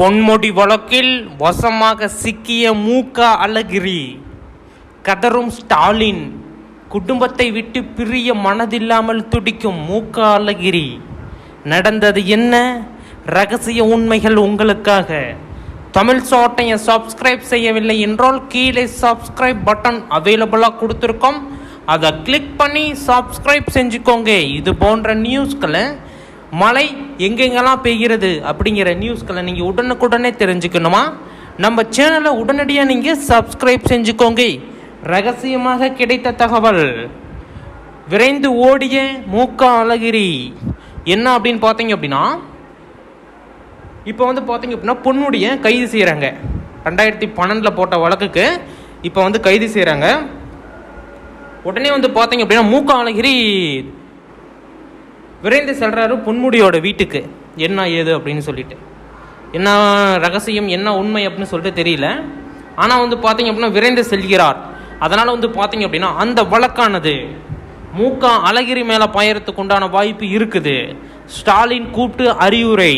பொன்முடி வழக்கில் வசமாக சிக்கிய மு.க. அழகிரி. கதரும் ஸ்டாலின். குடும்பத்தை விட்டு பிரிய மனதில்லாமல் துடிக்கும் மு.க. அழகிரி. நடந்தது என்ன? ரகசிய உண்மைகள் உங்களுக்காக. தமிழ் ஷார்ட்டையை சப்ஸ்கிரைப் செய்யவில்லை என்றால் கீழே சப்ஸ்கிரைப் பட்டன் அவைலபிளாக கொடுத்துருக்கோம். அதை கிளிக் பண்ணி சப்ஸ்கிரைப் செஞ்சுக்கோங்க. இது போன்ற நியூஸ்களை, மழை எங்கெங்கெல்லாம் பெய்கிறது அப்படிங்கிற நியூஸ்களை நீங்கள் உடனுக்குடனே தெரிஞ்சுக்கணுமா? நம்ம சேனலை உடனடியாக நீங்கள் சப்ஸ்கிரைப் செஞ்சுக்கோங்க. ரகசியமாக கிடைத்த தகவல். விரைந்து ஓடிய மு.க. அழகிரி. என்ன அப்படின்னு பார்த்தீங்க அப்படின்னா, இப்போ பார்த்தீங்க அப்படின்னா பொன்முடியை கைது செய்கிறாங்க. 2012 போட்ட வழக்குக்கு இப்போ கைது செய்கிறாங்க. உடனே பார்த்தீங்க அப்படின்னா மு.க. அழகிரி விரைந்து செல்றாரு பொன்முடியோட வீட்டுக்கு. என்ன ஏது அப்படின்னு சொல்லிட்டு, என்ன ரகசியம், என்ன உண்மை அப்படின்னு சொல்லிட்டு தெரியல. ஆனால் பார்த்தீங்க அப்படின்னா விரைந்து செல்கிறார். அதனால் பார்த்தீங்க அப்படின்னா அந்த வழக்கானது மு.க. அழகிரி மேலே பாயறதுக்கு உண்டான வாய்ப்பு இருக்குது. ஸ்டாலின் கூப்பிட்டு அறிவுரை,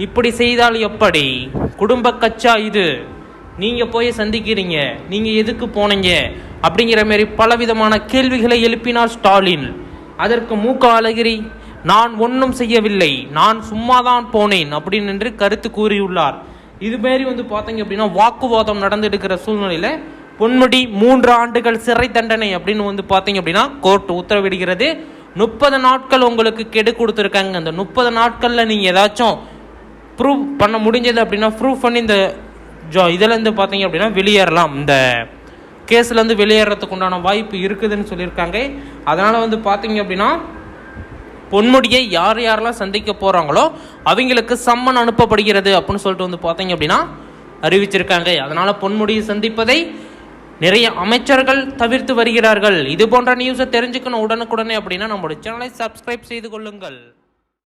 இப்படி செய்தால் எப்படி? குடும்ப கச்சா இது, நீங்கள் போய் சந்திக்கிறீங்க, நீங்கள் எதுக்கு போனீங்க அப்படிங்கிற மாதிரி பலவிதமான கேள்விகளை எழுப்பினார் ஸ்டாலின். அதற்கு மு.க. அழகிரி, நான் ஒன்றும் செய்யவில்லை, நான் சும்மாதான் போனேன் அப்படின்னு என்று கருத்து கூறியுள்ளார். இதுமாரி பார்த்தீங்க அப்படின்னா வாக்குவாதம் நடந்துடுக்கிற சூழ்நிலையில் பொன்முடி 3 ஆண்டுகள் சிறை தண்டனை அப்படின்னு பார்த்தீங்க அப்படின்னா கோர்ட் உத்தரவிடுகிறது. 30 நாட்கள் உங்களுக்கு கெடு கொடுத்துருக்காங்க. அந்த 30 நாட்களில் நீங்கள் ஏதாச்சும் ப்ரூவ் பண்ண முடிஞ்சது அப்படின்னா ப்ரூவ் பண்ணி இந்த இதிலேருந்து பார்த்தீங்க அப்படின்னா வெளியேறலாம். இந்த கேஸ்லேருந்து வெளியேறதுக்கு உண்டான வாய்ப்பு இருக்குதுன்னு சொல்லியிருக்காங்க. அதனால் பார்த்தீங்க அப்படின்னா பொன்முடியை யாரெல்லாம் சந்திக்க போகிறாங்களோ அவங்களுக்கு சம்மன் அனுப்பப்படுகிறது அப்படின்னு சொல்லிட்டு பார்த்தீங்க அப்படின்னா அறிவிச்சிருக்காங்க. அதனால் பொன்முடியை சந்திப்பதை நிறைய அமைச்சர்கள் தவிர்த்து வருகிறார்கள். இது போன்ற நியூஸை தெரிஞ்சுக்கணும் உடனுக்குடனே அப்படின்னா நம்மளோட சேனலை சப்ஸ்கிரைப் செய்து கொள்ளுங்கள்.